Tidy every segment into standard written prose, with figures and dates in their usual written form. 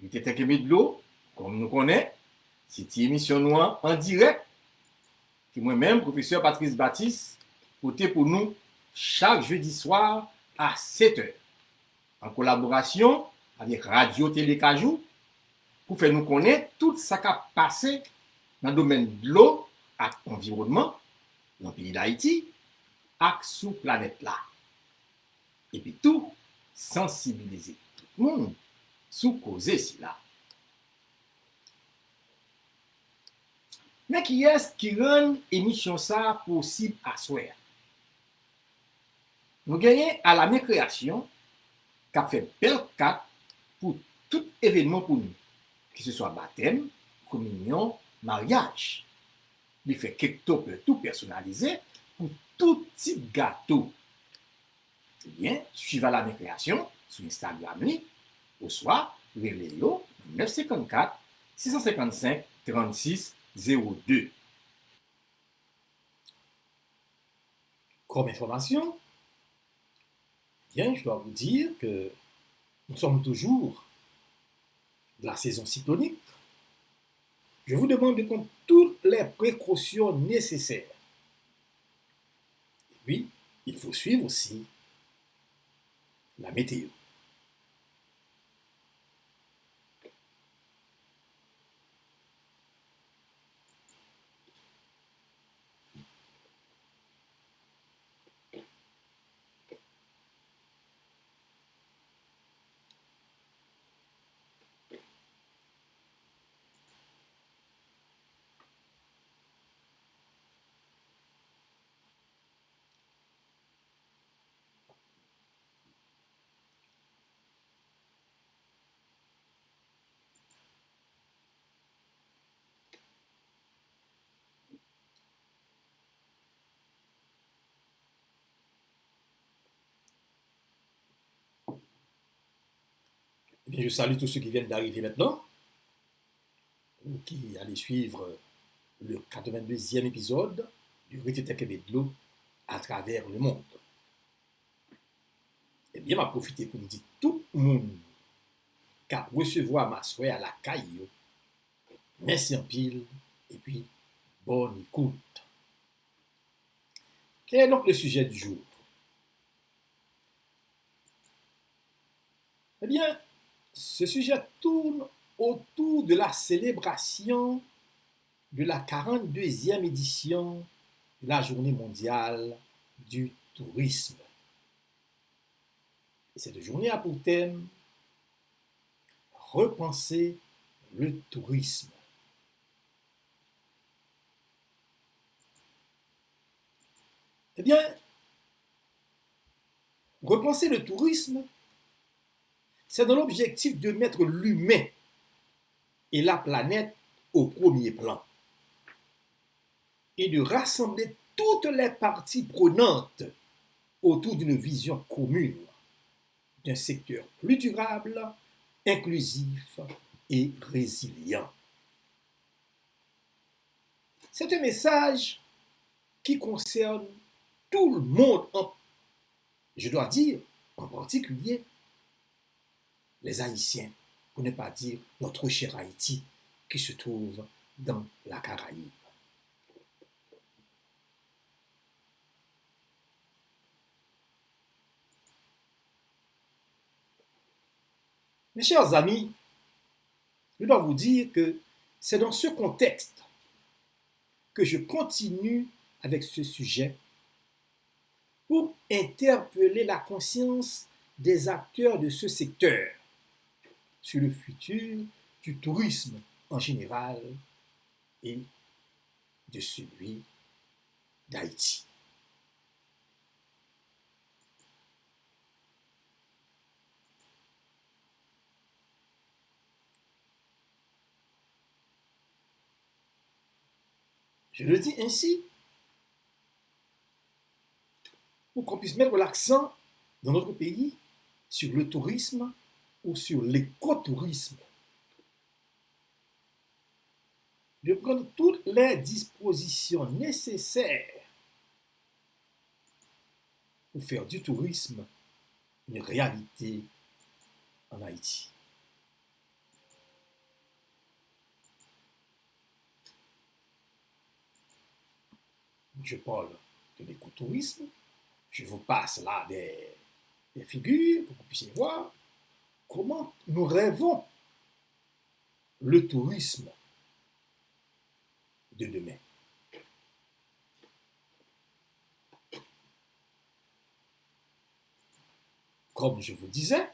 Il était de l'eau, comme nous connaissons, c'est une émission noire en direct que moi-même, professeur Patrice Baptiste, porté pour nous chaque jeudi soir à 7h, en collaboration avec Radio Télé Cajou, pour faire nous connaître tout ce qui a passé dans le domaine de l'eau et de l'environnement dans le pays d'Haïti et sous la planète là. Et puis tout, sensibiliser tout le monde sous causer cela. Mais qui est-ce qui rend l'émission ça possible à soi? Nous gagnons à la même création qui a fait bel cap pour tout événement pour nous, que ce soit baptême, communion, mariage. Il fait quelque chose tout personnalisé pour tout type gâteau. Eh bien, suivez la même création sur Instagram, au soir, relais-le 954 655 36 02. Comme information, bien, je dois vous dire que nous sommes toujours de la saison cyclonique. Je vous demande de prendre toutes les précautions nécessaires. Et puis, il faut suivre aussi la météo. Eh bien, je salue tous ceux qui viennent d'arriver maintenant, ou qui allaient suivre le 82e épisode du Ritete Québec de l'eau à travers le monde. Eh bien, m'a profité pour me dire tout le monde qui a recevoir ma soeur à la caille. Merci en pile, et puis bonne écoute. Quel est donc le sujet du jour? Eh bien, ce sujet tourne autour de la célébration de la 42e édition de la Journée mondiale du tourisme. Et cette journée a pour thème repenser le tourisme. Eh bien, repenser le tourisme, c'est dans l'objectif de mettre l'humain et la planète au premier plan et de rassembler toutes les parties prenantes autour d'une vision commune d'un secteur plus durable, inclusif et résilient. C'est un message qui concerne tout le monde, je dois dire, en particulier les Haïtiens, pour ne pas dire notre cher Haïti qui se trouve dans la Caraïbe. Mes chers amis, je dois vous dire que c'est dans ce contexte que je continue avec ce sujet pour interpeller la conscience des acteurs de ce secteur sur le futur du tourisme en général et de celui d'Haïti. Je le dis ainsi pour qu'on puisse mettre l'accent dans notre pays sur le tourisme ou sur l'écotourisme. De prendre toutes les dispositions nécessaires pour faire du tourisme une réalité en Haïti. Je parle de l'écotourisme. Je vous passe là des figures pour que vous puissiez voir comment nous rêvons le tourisme de demain. Comme je vous disais,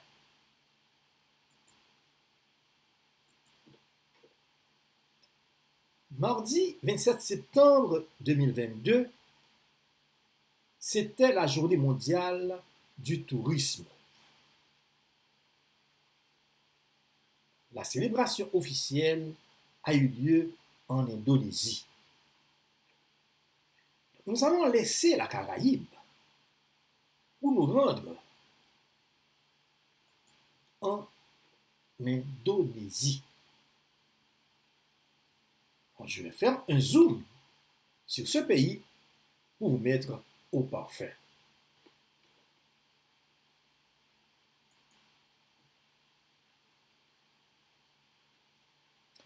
mardi 27 septembre 2022, c'était la journée mondiale du tourisme. La célébration officielle a eu lieu en Indonésie. Nous allons laisser la Caraïbe pour nous rendre en Indonésie. Je vais faire un zoom sur ce pays pour vous mettre au parfait.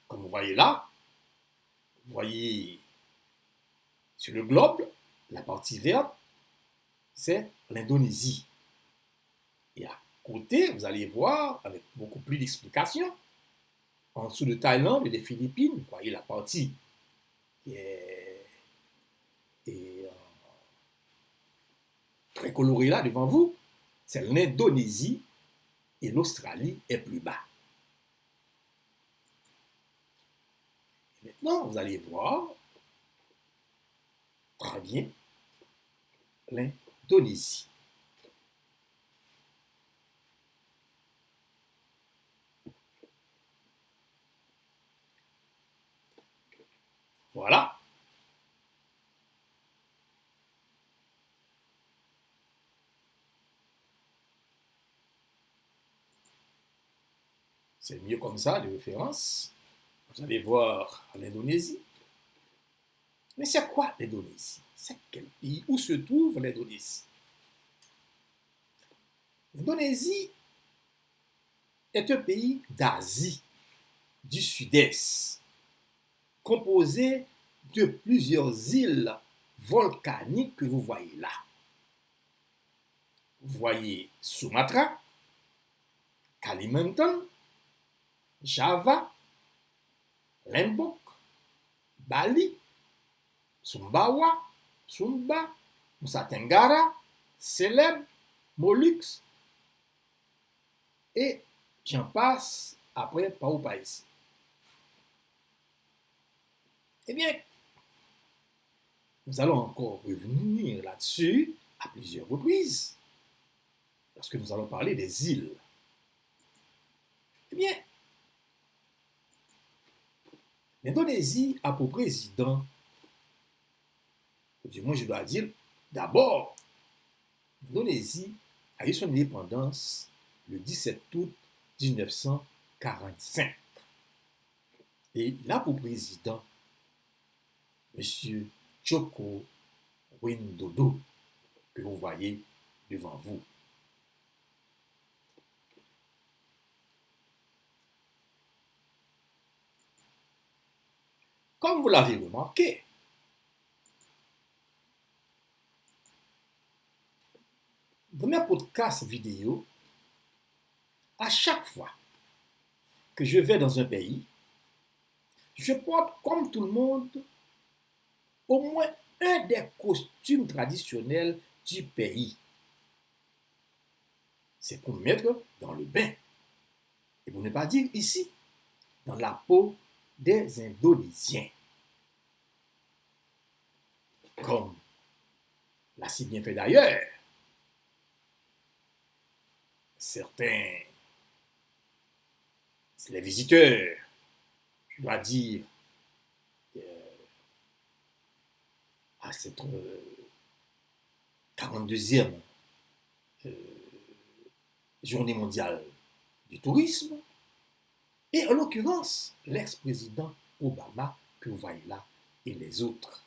Comme vous voyez là, vous voyez sur le globe, la partie verte, c'est l'Indonésie. Et à côté, vous allez voir, avec beaucoup plus d'explications, en dessous de Thaïlande et des Philippines, vous voyez la partie qui est très colorée là devant vous, c'est l'Indonésie et l'Australie est plus bas. Et maintenant, vous allez voir très bien l'Indonésie. Voilà. C'est mieux comme ça, de référence. Vous allez voir l'Indonésie. Mais c'est quoi l'Indonésie? C'est quel pays? Où se trouve l'Indonésie? L'Indonésie est un pays d'Asie du Sud-Est, composé de plusieurs îles volcaniques que vous voyez là. Vous voyez Sumatra, Kalimantan, Java, Lombok, Bali, Sumbawa, Sumba, Nusa Tenggara, Celeb, Moluques, et j'en passe après par où pas ici. Eh bien, nous allons encore revenir là-dessus à plusieurs reprises, lorsque nous allons parler des îles. Eh bien, l'Indonésie a pour président, du moins je dois dire, d'abord, l'Indonésie a eu son indépendance le 17 août 1945. Et il a pour président M. Joko Widodo, que vous voyez devant vous. Comme vous l'avez remarqué, dans mes podcasts vidéo, à chaque fois que je vais dans un pays, je porte, comme tout le monde, au moins un des costumes traditionnels du pays. C'est pour me mettre dans le bain. Et pour ne pas dire ici, dans la peau des Indonésiens. Comme l'a si bien fait d'ailleurs certains, les visiteurs, je dois dire, à cette 42e journée mondiale du tourisme, et en l'occurrence, l'ex-président Obama, que vous voyez là, et les autres.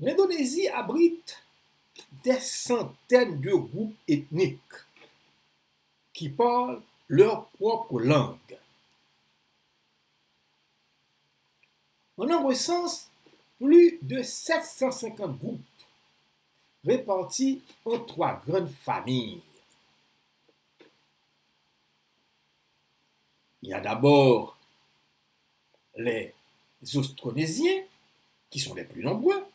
L'Indonésie abrite des centaines de groupes ethniques qui parlent leur propre langue. On en recense plus de 750 groupes répartis en 3 grandes familles. Il y a d'abord les Austronésiens, qui sont les plus nombreux,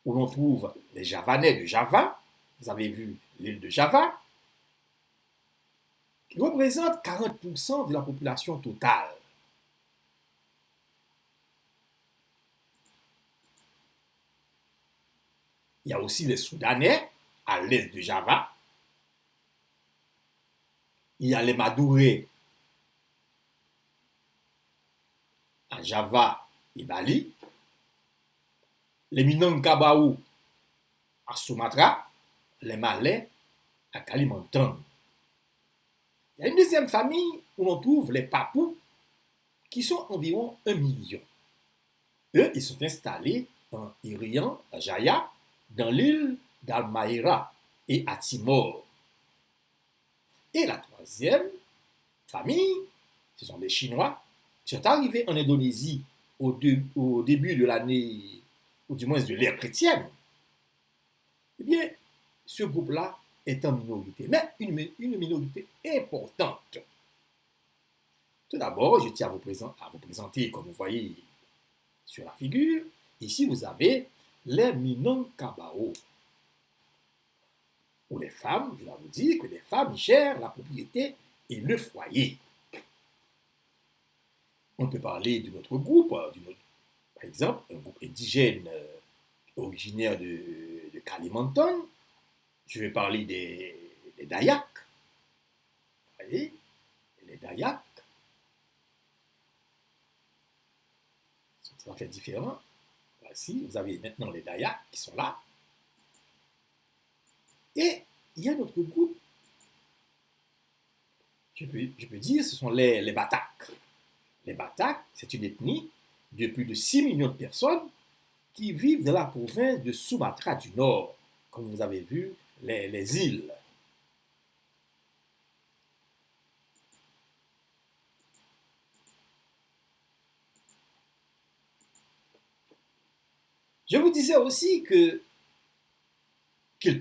où l'on trouve les Javanais de Java, vous avez vu l'île de Java, qui représentent 40% de la population totale. Il y a aussi les Soudanais, à l'est de Java. Il y a les Madourés, à Java et Bali. Les Minangkabau, à Sumatra. Les Malais, à Kalimantan. Il y a une deuxième famille où l'on trouve les Papous, qui sont environ 1 million. Eux, ils sont installés en Irian, à Jaya, dans l'île d'Halmahera et à Timor. Et la troisième famille, ce sont les Chinois, qui sont arrivés en Indonésie au début de l'année, ou du moins de l'ère chrétienne. Eh bien, ce groupe-là est en minorité, mais une minorité importante. Tout d'abord, je tiens à vous présenter, comme vous voyez sur la figure, ici vous avez les Minangkabau, où les femmes, je dois vous dire que les femmes gèrent la propriété et le foyer. On peut parler de notre groupe, par exemple, un groupe indigène originaire de Kalimantan. Je vais parler des Dayaks. Vous voyez, les Dayaks sont tout à fait différents. Voici, vous avez maintenant les Dayaks qui sont là. Et il y a notre groupe, je peux dire, ce sont les Bataks. Les Bataks, c'est une ethnie de plus de 6 millions de personnes qui vivent dans la province de Sumatra du Nord, comme vous avez vu, les îles. Je vous disais aussi qu'ils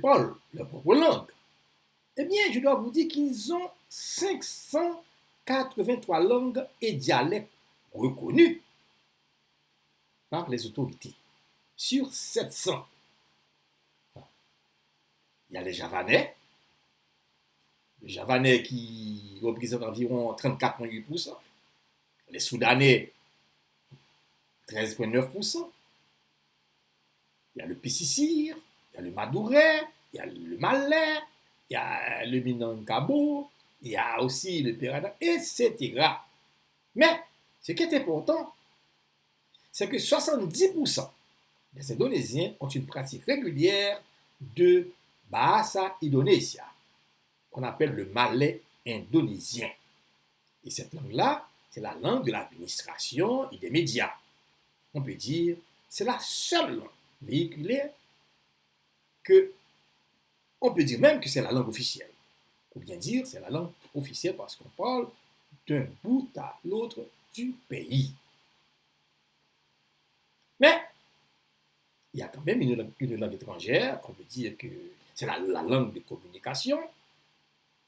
parlent leur propre langue. Eh bien, je dois vous dire qu'ils ont 583 langues et dialectes reconnus par les autorités, sur 700. Il y a les Javanais qui représentent environ 34,8%, les Soudanais 13,9%, il y a le Pississir, il y a le Madourais, il y a le Malais, il y a le Minangkabau, il y a aussi le Perana, etc. Mais ce qui est important, c'est que 70% des Indonésiens ont une pratique régulière de Bahasa Indonesia, qu'on appelle le malais indonésien. Et cette langue-là, c'est la langue de l'administration et des médias. On peut dire, c'est la seule langue véhiculée que, on peut dire même que c'est la langue officielle. Pour bien dire, c'est la langue officielle parce qu'on parle d'un bout à l'autre du pays. Mais il y a quand même une langue étrangère, qu'on peut dire que c'est la langue de communication,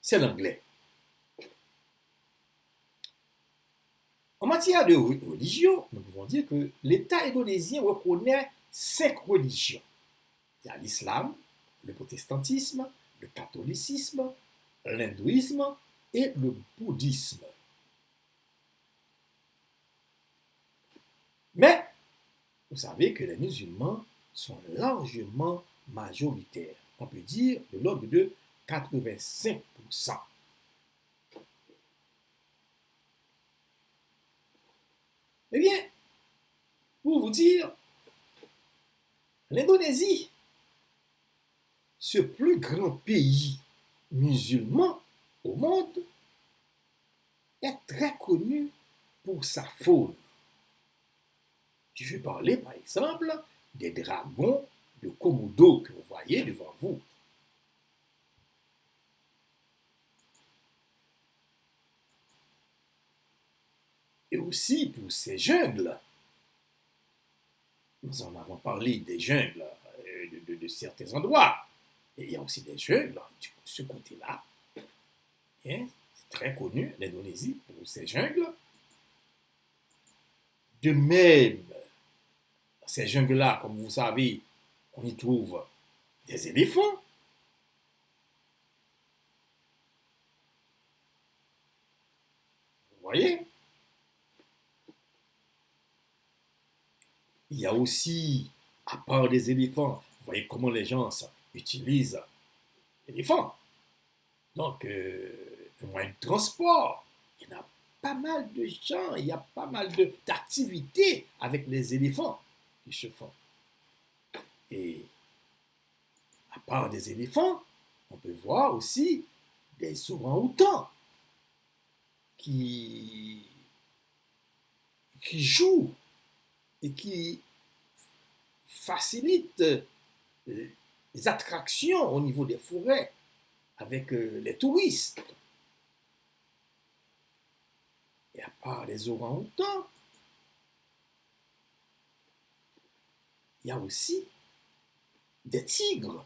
c'est l'anglais. En matière de religion, nous pouvons dire que l'État indonésien reconnaît 5 religions. Il y a l'islam, le protestantisme, le catholicisme, l'hindouisme et le bouddhisme. Mais vous savez que les musulmans sont largement majoritaires. On peut dire de l'ordre de 85%. Eh bien, pour vous dire, l'Indonésie, ce plus grand pays musulman au monde, est très connu pour sa faune. Je vais parler, par exemple, des dragons de Komodo que vous voyez devant vous. Et aussi pour ces jungles. Nous en avons parlé des jungles de certains endroits. Et il y a aussi des jungles de ce côté-là. Hein? C'est très connu, l'Indonésie, pour ses jungles. De même, dans ces jungles-là, comme vous savez, on y trouve des éléphants. Vous voyez? Il y a aussi, à part des éléphants, vous voyez comment les gens utilisent l'éléphant. Donc, le moyen de transport, il y en a pas mal de gens, il y a pas mal d'activités avec les éléphants qui se font. Et à part des éléphants, on peut voir aussi des orang-outans qui jouent et qui facilitent les attractions au niveau des forêts avec les touristes. Et à part les orang-outans, il y a aussi des tigres.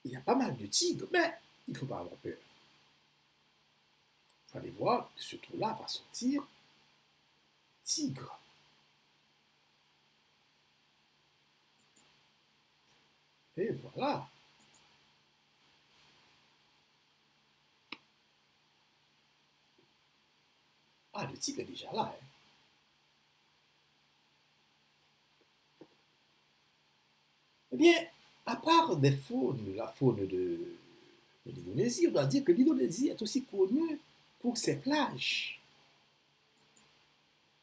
Il y a pas mal de tigres, mais il ne faut pas avoir peur. Vous allez voir que ce trou-là va sortir tigre. Et voilà. Ah, le tigre est déjà là. Hein. Eh bien, à part des faunes, la faune de l'Indonésie, on doit dire que l'Indonésie est aussi connue pour ses plages.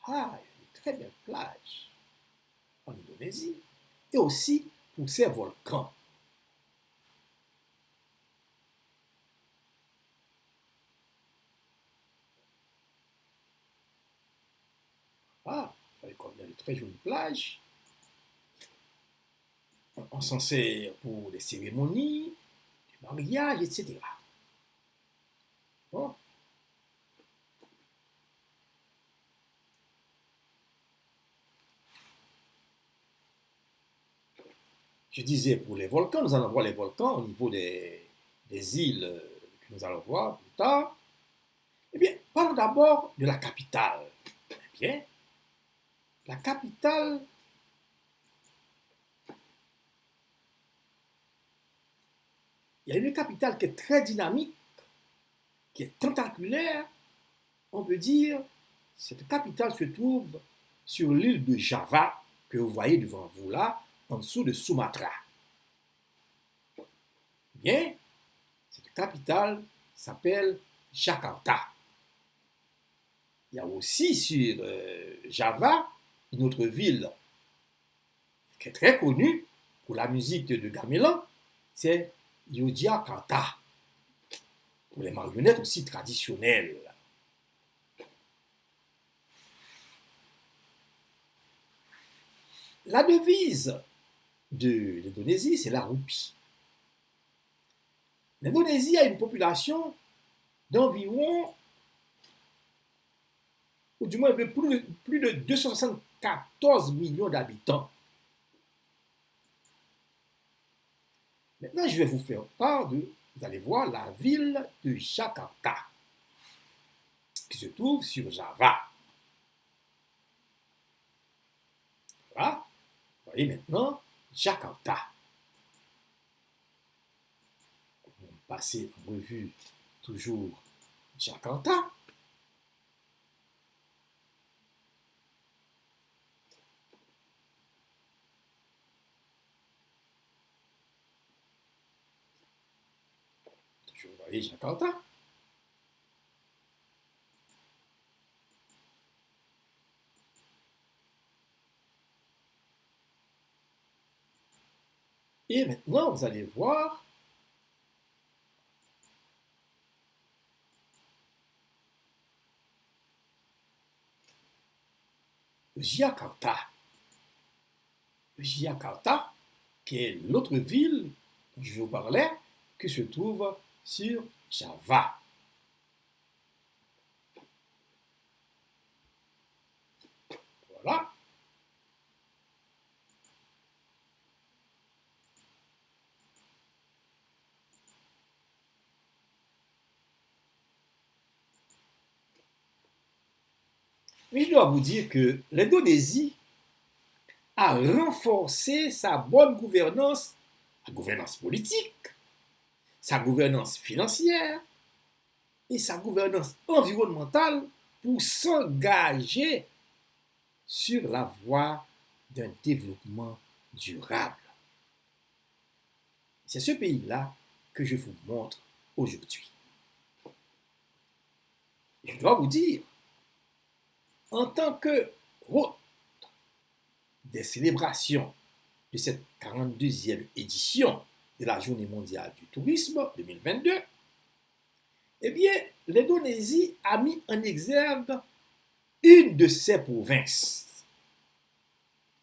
Ah, il y a de très belles plages en Indonésie. Et aussi pour ses volcans. Ah, il y a de très jolies plages. On s'en sert pour des cérémonies, des mariages, etc. Bon. Je disais pour les volcans, nous allons voir les volcans au niveau des îles que nous allons voir plus tard. Eh bien, parlons d'abord de la capitale. Eh bien, la capitale, il y a une capitale qui est très dynamique, qui est tentaculaire. On peut dire, cette capitale se trouve sur l'île de Java, que vous voyez devant vous là, en dessous de Sumatra. Bien, cette capitale s'appelle Jakarta. Il y a aussi sur Java une autre ville qui est très connue pour la musique de gamelan, c'est Yogyakarta, pour les marionnettes aussi traditionnelles. La devise de l'Indonésie, c'est la roupie. L'Indonésie a une population d'environ, ou du moins plus de 274 millions d'habitants. Maintenant, je vais vous faire part de, vous allez voir, la ville de Jakarta, qui se trouve sur Java. Voilà. Vous voyez maintenant Jakarta. On va passer en revue toujours Jakarta. Toujours, vous voyez Jakarta. Et maintenant, vous allez voir Jakarta. Jakarta, qui est l'autre ville dont je vous parlais, qui se trouve sur Java. Voilà. Mais je dois vous dire que l'Indonésie a renforcé sa bonne gouvernance, sa gouvernance politique, sa gouvernance financière et sa gouvernance environnementale pour s'engager sur la voie d'un développement durable. C'est ce pays-là que je vous montre aujourd'hui. Je dois vous dire, en tant que hôte des célébrations de cette 42e édition de la Journée mondiale du tourisme 2022, eh bien, l'Indonésie a mis en exergue une de ses provinces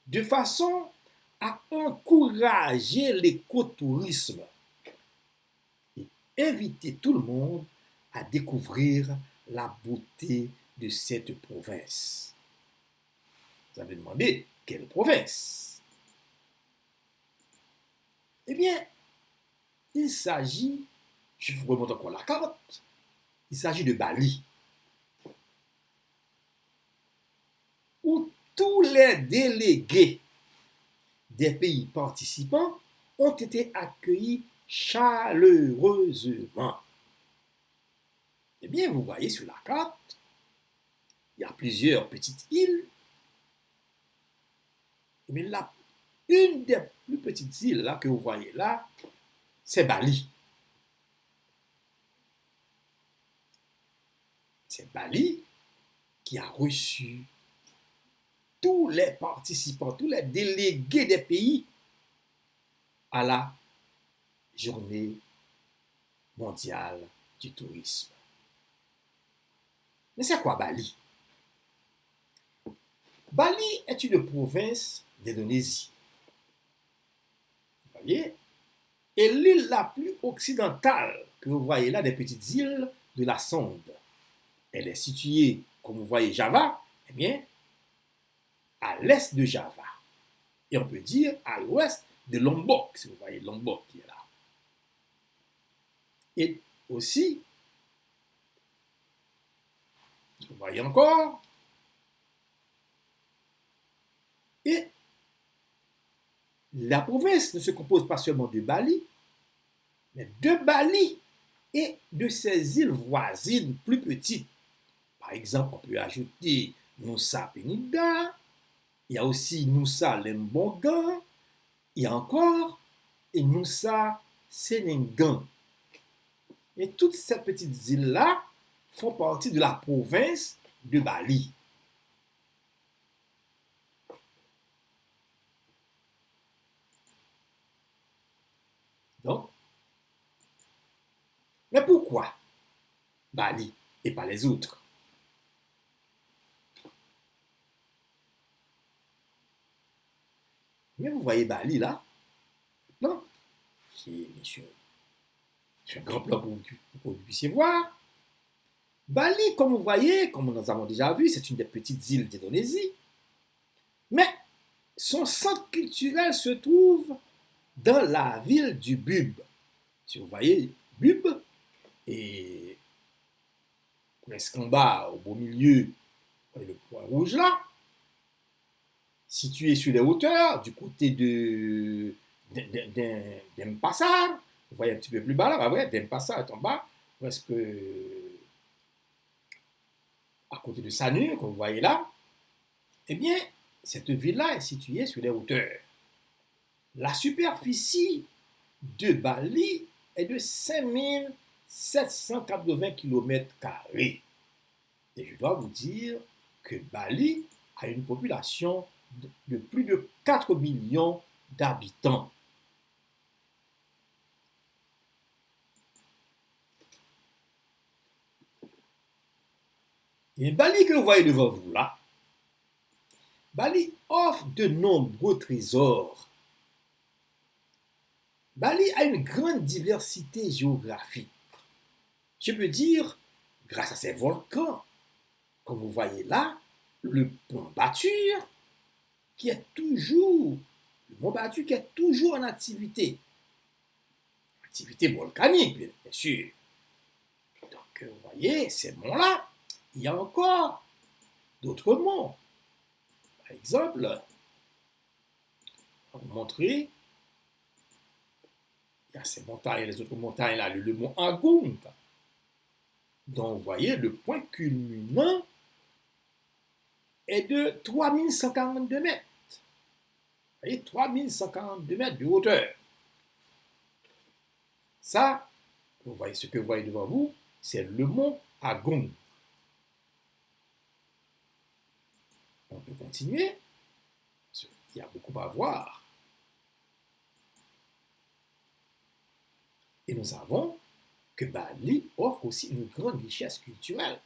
de façon à encourager l'écotourisme et inviter tout le monde à découvrir la beauté de cette province. Vous avez demandé quelle province? Eh bien, il s'agit, je vous remonte encore la carte, il s'agit de Bali, où tous les délégués des pays participants ont été accueillis chaleureusement. Eh bien, vous voyez sur la carte, il y a plusieurs petites îles. Mais là, une des plus petites îles là, que vous voyez là, c'est Bali. C'est Bali qui a reçu tous les participants, tous les délégués des pays à la Journée mondiale du tourisme. Mais c'est quoi Bali? Bali est une province d'Indonésie. Vous voyez? Et l'île la plus occidentale que vous voyez là, des petites îles de la Sonde. Elle est située, comme vous voyez, Java, eh bien, à l'est de Java. Et on peut dire à l'ouest de Lombok, si vous voyez Lombok qui est là. Et aussi, vous voyez encore, et la province ne se compose pas seulement de Bali, mais de Bali et de ses îles voisines plus petites. Par exemple, on peut ajouter Nusa Penida, il y a aussi Nusa Lembongan, il y a encore Nusa Senengan. Et toutes ces petites îles-là font partie de la province de Bali. Donc, mais pourquoi Bali et pas les autres? Mais vous voyez Bali là? Non? C'est un grand plan pour que vous puissiez voir. Bali, comme vous voyez, comme nous avons déjà vu, c'est une des petites îles d'Indonésie. Mais son centre culturel se trouve dans la ville du Bub. Si vous voyez Bub, et presque en bas, au beau milieu, vous voyez le point rouge là, situé sur les hauteurs, du côté d'Denpasar. Vous voyez un petit peu plus bas là, bah ouais, Denpasar est en bas, presque à côté de Sanur, comme vous voyez là. Eh bien, cette ville-là est située sur les hauteurs. La superficie de Bali est de 5780 km². Et je dois vous dire que Bali a une population de plus de 4 millions d'habitants. Et Bali que vous voyez devant vous là, Bali offre de nombreux trésors. Bali a une grande diversité géographique. Je peux dire, grâce à ses volcans, comme vous voyez là, le pont Batur, le mont Batur qui est toujours en activité. Activité volcanique, bien sûr. Donc, vous voyez, ces monts-là, il y a encore d'autres monts. Par exemple, on va vous montrer, il y a ces montagnes, les autres montagnes là, le mont Agung. Donc, vous voyez, le point culminant est de 3142 mètres. Vous voyez, 3142 mètres de hauteur. Ça, vous voyez ce que vous voyez devant vous, c'est le mont Agung. On peut continuer. Il y a beaucoup à voir. Et nous avons que Bali offre aussi une grande richesse culturelle.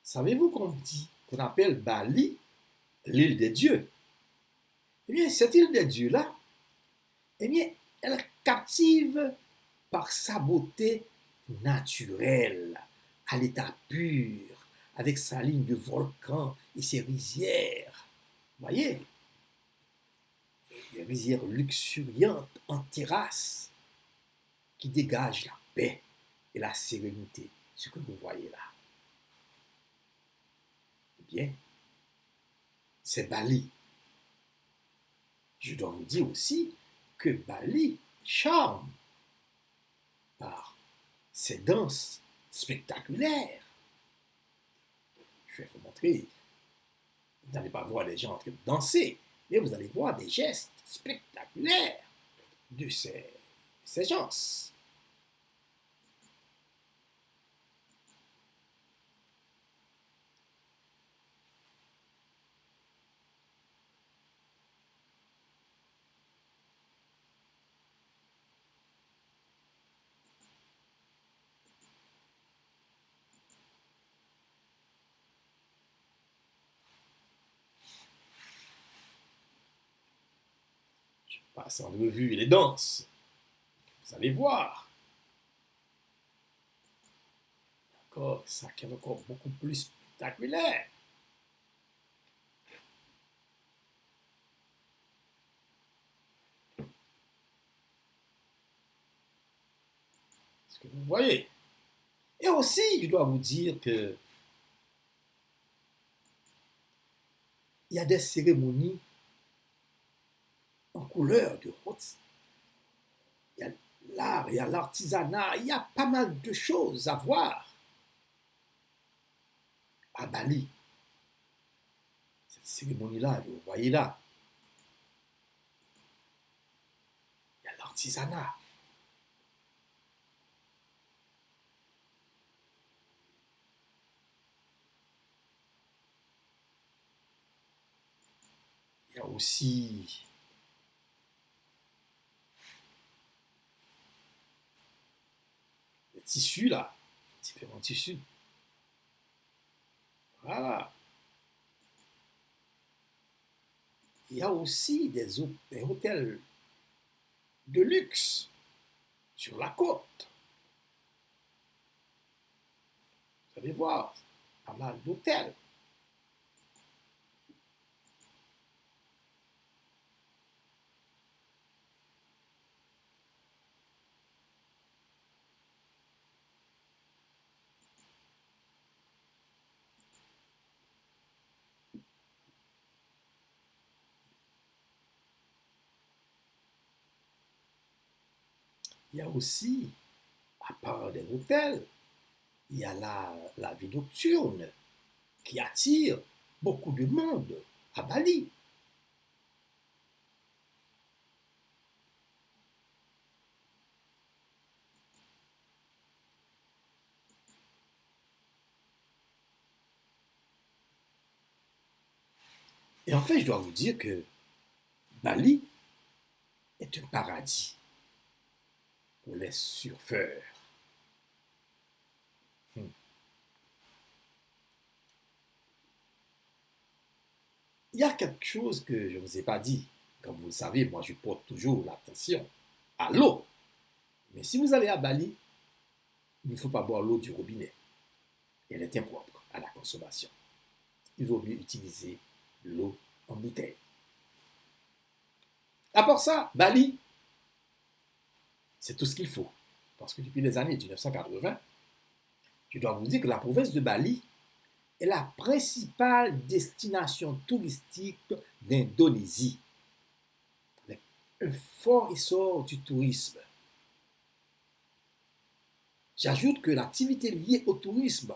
Savez-vous qu'on appelle Bali l'île des dieux? Eh bien, cette île des dieux-là, eh bien, elle captive par sa beauté naturelle, à l'état pur, avec sa ligne de volcans et ses rizières. Voyez, des rizières luxuriantes en terrasse qui dégagent la paix et la sérénité, ce que vous voyez là. Eh bien, c'est Bali. Je dois vous dire aussi que Bali charme par ses danses spectaculaires. Je vais vous montrer. Vous n'allez pas voir les gens en train de danser, mais vous allez voir des gestes spectaculaires de ces gens. Je passe en revue les danses. Vous allez voir. Encore, ça qui est encore beaucoup plus spectaculaire. Ce que vous voyez. Et aussi, je dois vous dire que il y a des cérémonies en couleur de rose. Il y a l'art, il y a l'artisanat, il y a pas mal de choses à voir à Bali. Cette cérémonie-là, vous voyez là, il y a l'artisanat. Il y a aussi les tissus là, différents tissus. Voilà. Il y a aussi des hôtels de luxe sur la côte. Vous allez voir, pas mal d'hôtels. Il y a aussi, à part des hôtels, il y a la vie nocturne qui attire beaucoup de monde à Bali. Et en fait, je dois vous dire que Bali est un paradis pour les surfeurs. y a quelque chose que je ne vous ai pas dit. Comme vous le savez, moi, je porte toujours l'attention à l'eau. Mais si vous allez à Bali, il ne faut pas boire l'eau du robinet. Elle est impropre à la consommation. Il vaut mieux utiliser l'eau en bouteille. À part ça, Bali, c'est tout ce qu'il faut. Parce que depuis les années 1980, je dois vous dire que la province de Bali est la principale destination touristique d'Indonésie, avec un fort essor du tourisme. J'ajoute que l'activité liée au tourisme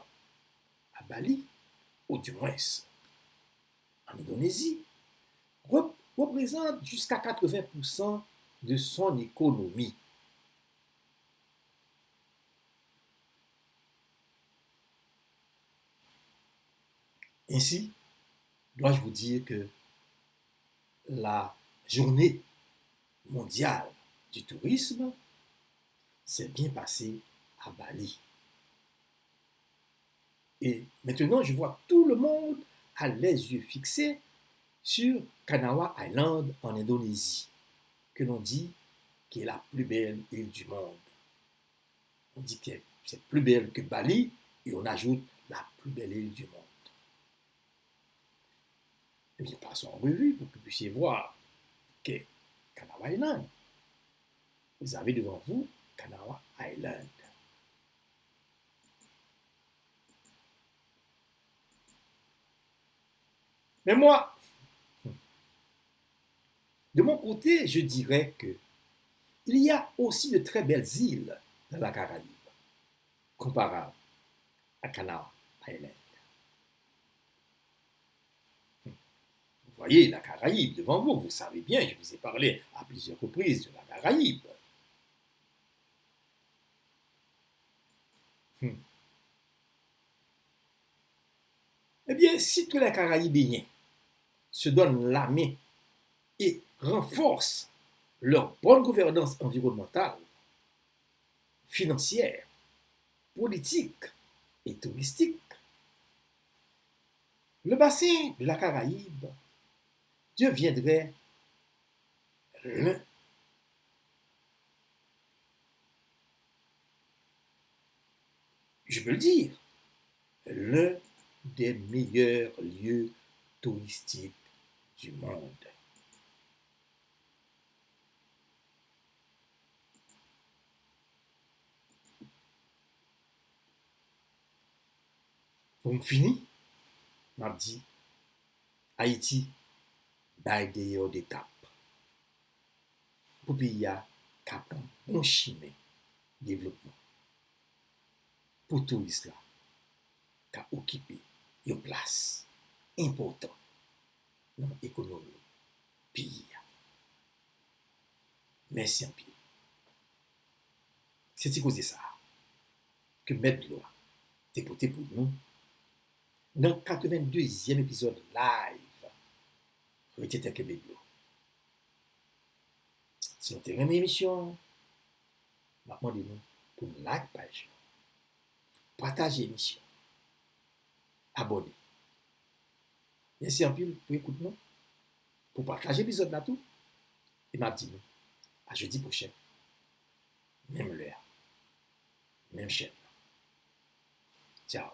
à Bali, ou du moins en Indonésie, représente jusqu'à 80% de son économie. Ainsi, dois-je vous dire que la journée mondiale du tourisme s'est bien passée à Bali. Et maintenant, je vois tout le monde a les yeux fixés sur Kanawa Island en Indonésie, que l'on dit qui est la plus belle île du monde. On dit que c'est plus belle que Bali et on ajoute la plus belle île du monde. Eh bien, passons en revue pour que vous puissiez voir qu'est Kanawa Island. Vous avez devant vous Kanawa Island. Mais moi, de mon côté, je dirais que il y a aussi de très belles îles dans la Caraïbe, comparables à Kanawa Island. Vous voyez la Caraïbe devant vous, vous savez bien, je vous ai parlé à plusieurs reprises de la Caraïbe. Eh bien, si tous les Caraïbiens se donnent la main et renforcent leur bonne gouvernance environnementale, financière, politique et touristique, le bassin de la Caraïbe deviendrait l'un je peux le dire, l'un des meilleurs lieux touristiques du monde. Pour finir, m'a dit Haïti, bail d'ailleurs des cap. Pour pays a cap un bon chemin développement. Pour touristes là, qui a occupé une place importante dans l'économie pays. Merci en pile. C'est à cause de ça que Maître Loi député pour nous dans le 82e épisode live Retete Québec Bleu. Si vous avez aimé l'émission, demandez-nous pour like la page, partager l'émission, abonner. Merci en pile pour écouter nous, pour partager l'épisode là tout, et m'a dit nous à jeudi prochain, même l'heure, même chaîne. Ciao.